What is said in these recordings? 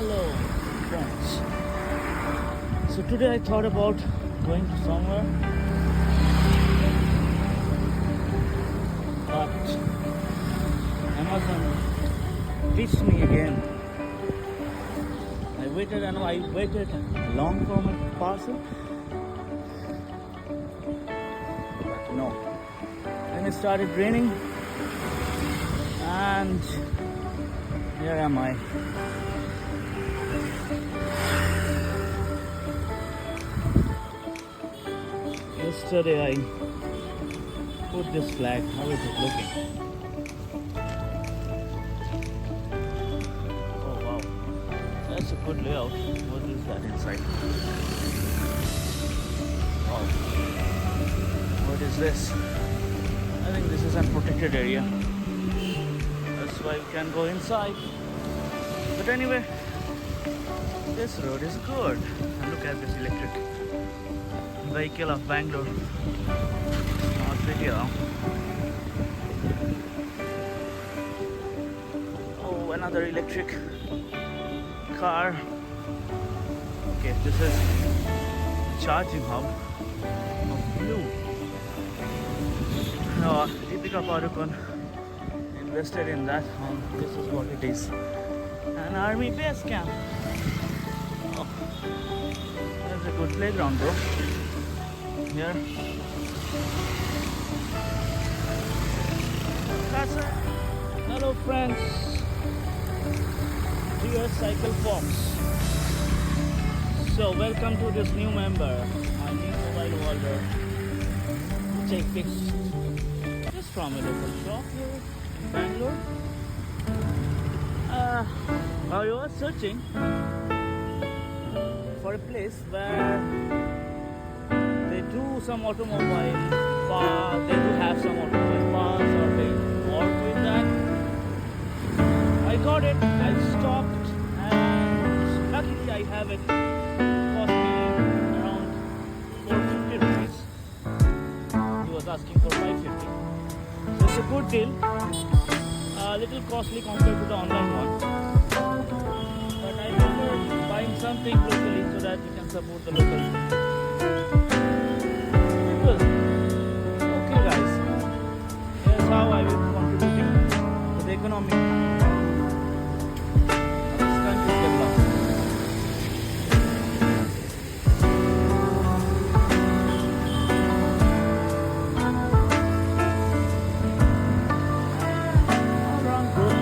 Hello, friends. So today I thought about going to somewhere, but Amazon ditched me again. I waited long for my parcel, but no. Then it started raining, and here am I. Yesterday I put this flag. How is it looking? Oh wow, that's a good layout. What is that inside? Wow. What is this? I think this is a protected area. That's why we can go inside. But anyway, this road is good. And look at this electric vehicle of Bangalore. Not video. Oh, another electric car. Okay, this is charging hub of blue. Deepika Padukone invested in that. This is what it is. An army base camp. Oh, that's a good playground, bro. Here. That's it. Hello, friends. Dear Cycle Fox. So, welcome to this new member. My new mobile holder, which I fixed just from a local shop here in Bangalore. I was searching for a place where they do some automobile parts, they do have some automobile parts, or they work with that. I got it, I stopped, and luckily I have it. It cost me around 450 rupees. He was asking for 550. So it's a good deal. A little costly compared to the online one. But I prefer buying something locally so that we can support the local people. Okay guys, here's how I will be contributing to the economy of this country's development. All around good.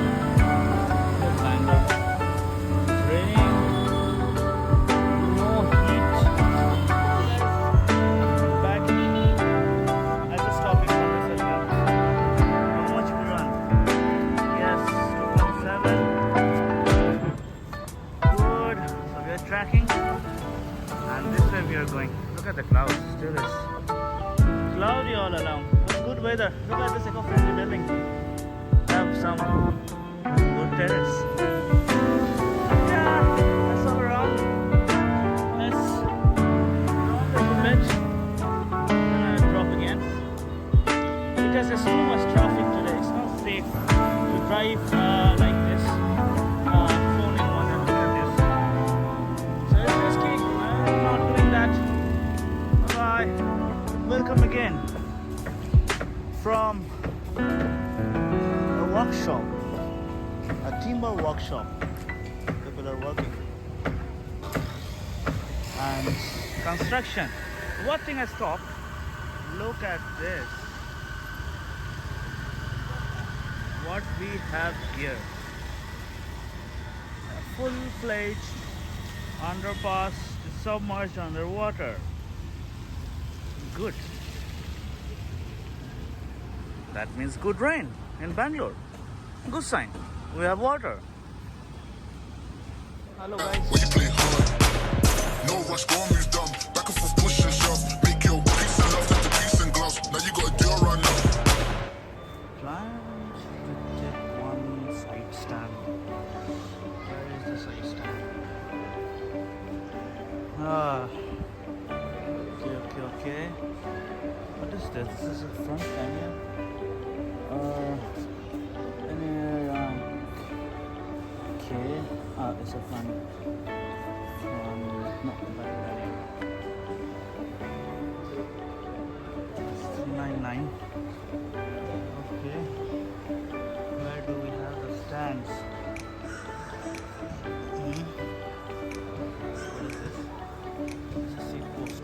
Here's Bangalore. It's raining. No heat. Back at the stopping point as well. How much we run? Yes, 2.7. Good. So we are tracking, and this way we are going. Look at the clouds. Still is cloudy all around. But good weather. Look at this eco-friendly building. Have some good terrace. Yeah, that's all around. Let's drop a little bit. Then I'll drop again. Because there's too much traffic today. It's not safe to drive like this. Phone in one and look at this. So it's risky. I'm not doing that. Bye. Welcome again from a workshop, a timber workshop. People are working. And construction. One thing I stopped. Look at this. What we have here. A full-fledged underpass submerged underwater. Good. That means good rain in Bangalore. Good sign. We have water. Hello guys. When you play hard, no rush, go and move down. Back and forth, push and shove. Make your peace and love, take the peace and gloves. Now you gotta do a run now. Client detect one side stand. Where is the side stand? Okay. What is this? This is a front panel. Okay. It's a fun. No, but 399. Okay. Where do we have the stands? What is this? It's a seat post.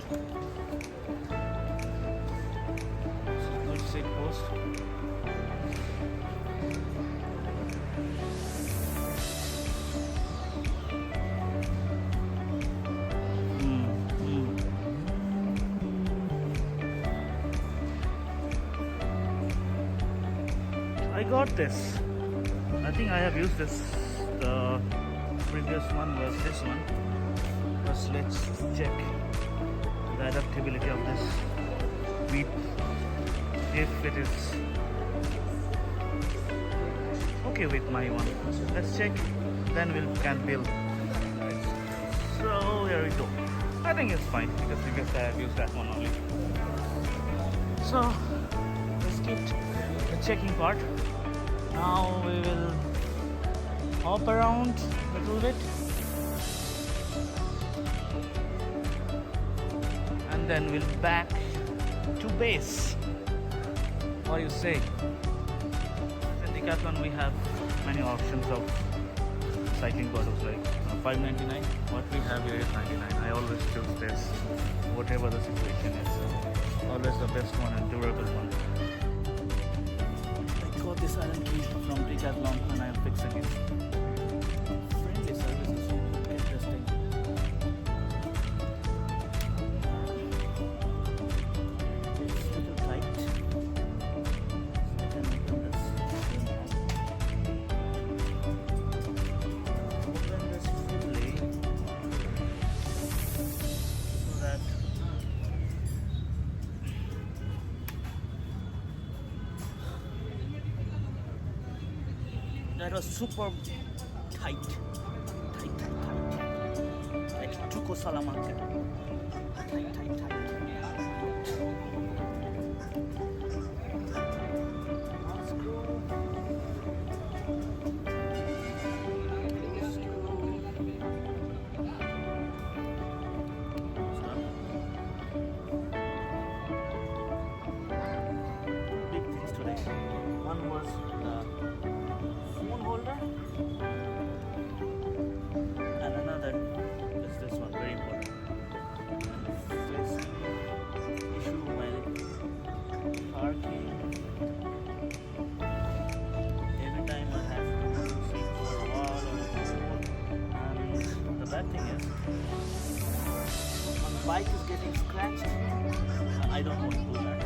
It's a good seat post. I got this. I think I have used this. The previous one was this one. First, let's check the adaptability of this wheat. If it is okay with my one. Let's check. Then we can build. So here we go. I think it's fine because previously I have used that one only. So let's skip the checking part. Now we will hop around a little bit and then we'll back to base. What do you say? At Decathlon we have many options of cycling bottles like $5.99. What we have here is $99. I always choose this, whatever the situation is. Always the best one and durable one. Got this iron key from Decathlon and I am fixing it. Friendly service is interesting. It's a little tight. So I can open this. Open this fully so that that was super tight. Like Tuco Salamanca. Tight. Big things today. One was the phone holder and another is this one, very important. This issue while parking. Every time I have to sit for a while on a floor, and the bad thing is when the bike is getting scratched, I don't want to do that.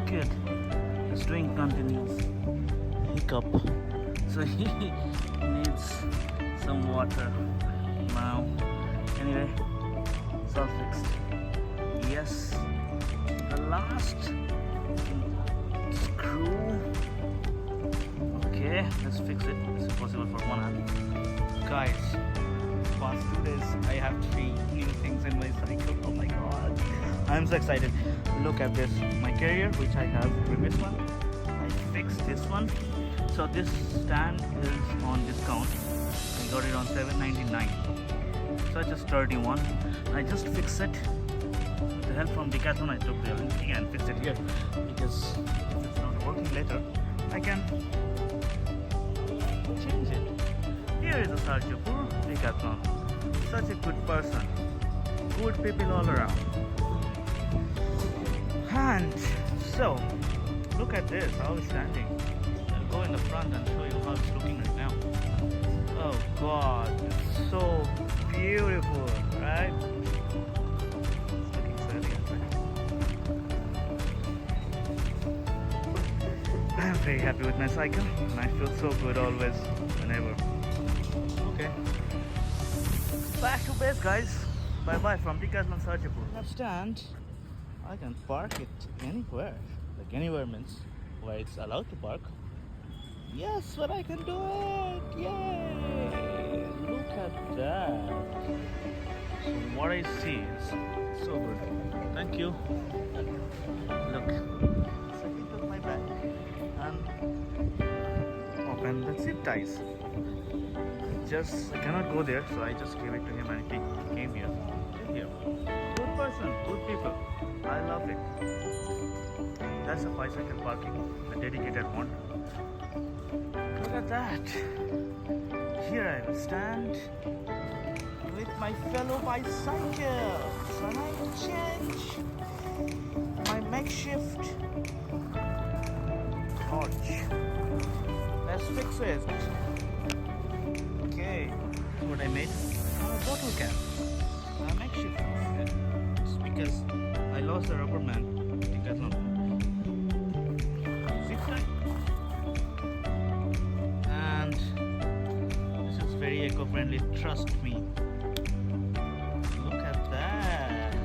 kid is doing continuous hiccup, so he needs some water now. Anyway, it's all fixed. Yes, the last screw. Okay, let's fix it. This is possible for one hand. Guys, past 2 days I have 3 new things in my cycle. Oh my god, I'm so excited. Look at this, my carrier, which I have previous one. I fixed this one. So this stand is on discount. I got it on $7.99. Such a sturdy one. I just fixed it. With the help from Decathlon, I took the link and fixed it here, because if it's not working later, I can change it. Here is a Sarjapur Decathlon. Such a good person. Good people all around. And so, look at this, how it's standing. I'll go in the front and show you how it's looking right now. Oh god, it's so beautiful, right? It's looking sturdy, I'm very happy with my cycle, and I feel so good always, whenever. Okay. Back to base, guys. Bye bye from Decathlon Sarjapur. That stand, I can park it anywhere. Like anywhere means where it's allowed to park. Yes, but I can do it! Yay! Look at that. So what I see is so good. Thank you. Look. So he took my bag and open the zip ties. Just I cannot go there, so I just gave it to him and he came here. Here. Good person, good people. I love it. That's a bicycle parking, the dedicated one. Look at that. Here I will stand with my fellow bicycles and I change my makeshift torch. Let's fix it. Okay, what I made? A bottle cap. A makeshift one. It's because I lost the rubber man. Decathlon. Zip tie. And this is very eco-friendly. Trust me. Look at that.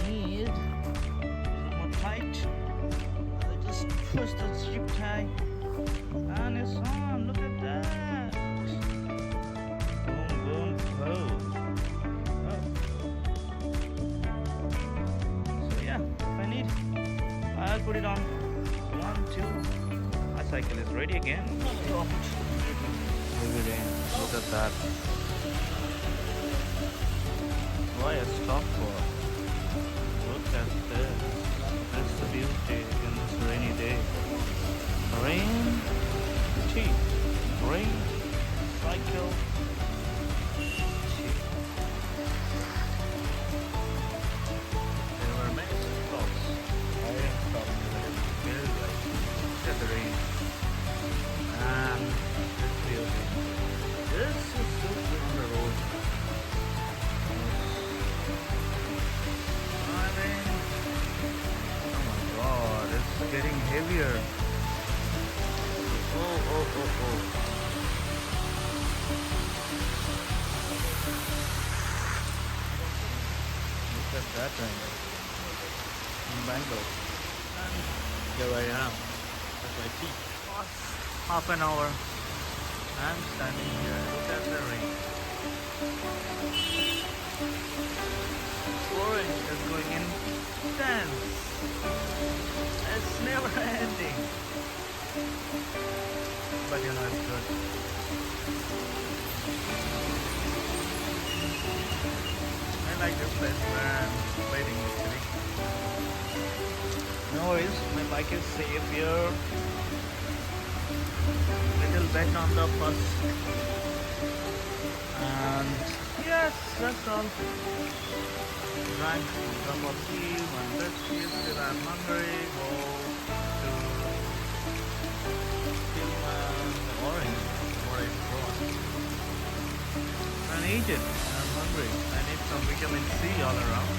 Need a little more tight. I just push the zip tie. And it's on, look at that. Boom, boom, boom. Oh. So yeah, if I need, I'll put it on. 1, 2. My cycle is ready again. Stopped. Heavy rain. Look at that. Why a stop for? Look at this. That's the beauty in this rainy day. Rain, tea, rain, cycle, tea. There were many stops. I didn't stop very right. Look at the rain. And this beauty. This is so good on the road. Driving. Oh my god, it's getting heavier. Oh. Look at that rain. In Bangalore. And here I am. That's my tea. Half an hour. I'm standing here. Look at the rain. Orange is going in 10. It's never ending. But you know it's good. I like this place where I'm waiting actually. No worries, my bike is safe here. Little bit on the first. And yes, that's all. Drank a cup of tea, one biscuit, still I'm hungry. Go to orange, what I brought, and eat it. I'm hungry. I need some vitamin C all around.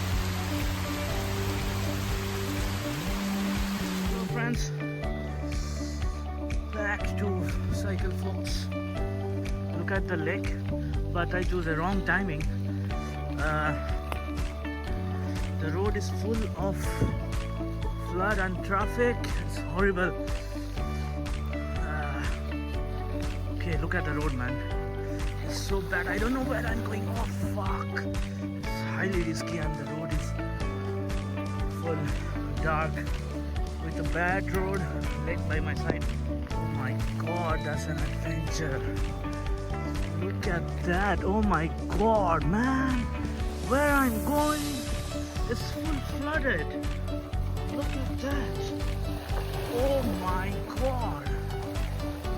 So friends, back to cycle folks. Look at the lake, but I chose a wrong timing. The road is full of flood and traffic. It's horrible. Okay, look at the road, man. It's so bad. I don't know where I'm going. Oh fuck! It's highly risky, and the road is full dark with a bad road. Lake by my side. Oh my god, that's an adventure. Look at that. Oh my god, man. Where I'm going is full flooded. Look at that. Oh my god.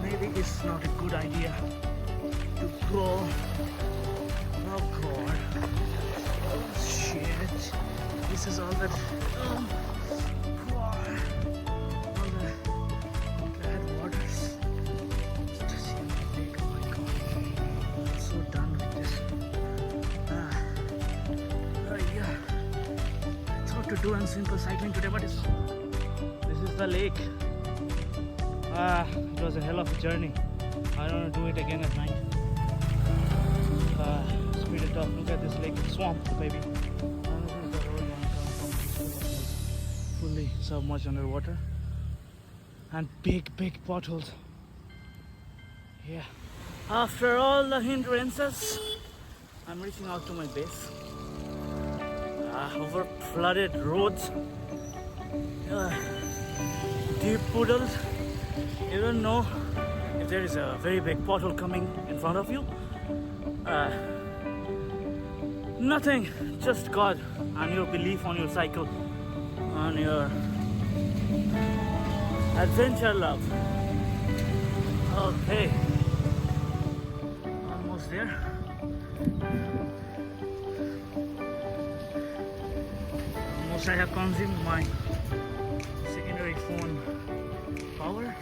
Maybe it's not a good idea to go. Oh god. Oh shit. This is all that. Oh god. All the bad waters. Just see my leg. Oh my god. I'm so done with this. Yeah. I thought to do a simple cycling today, but this is the lake. It was a hell of a journey. I don't want to do it again at night. Speed it up. Look at this lake, swamp, baby. Fully submerged underwater, and big potholes. Yeah. After all the hindrances, I'm reaching out to my base. Over flooded roads, deep puddles. You don't know if there is a very big pothole coming in front of you. Nothing, just God and your belief on your cycle, on your adventure love. Okay, almost there. Almost I have consumed my secondary phone power.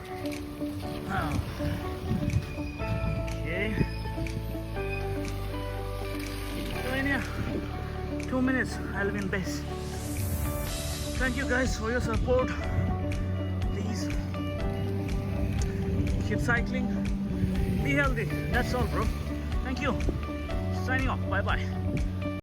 Okay. So in here, 2 minutes, I'll be in base. Thank you guys for your support. Please keep cycling. Be healthy. That's all, bro. Thank you. Signing off. Bye bye.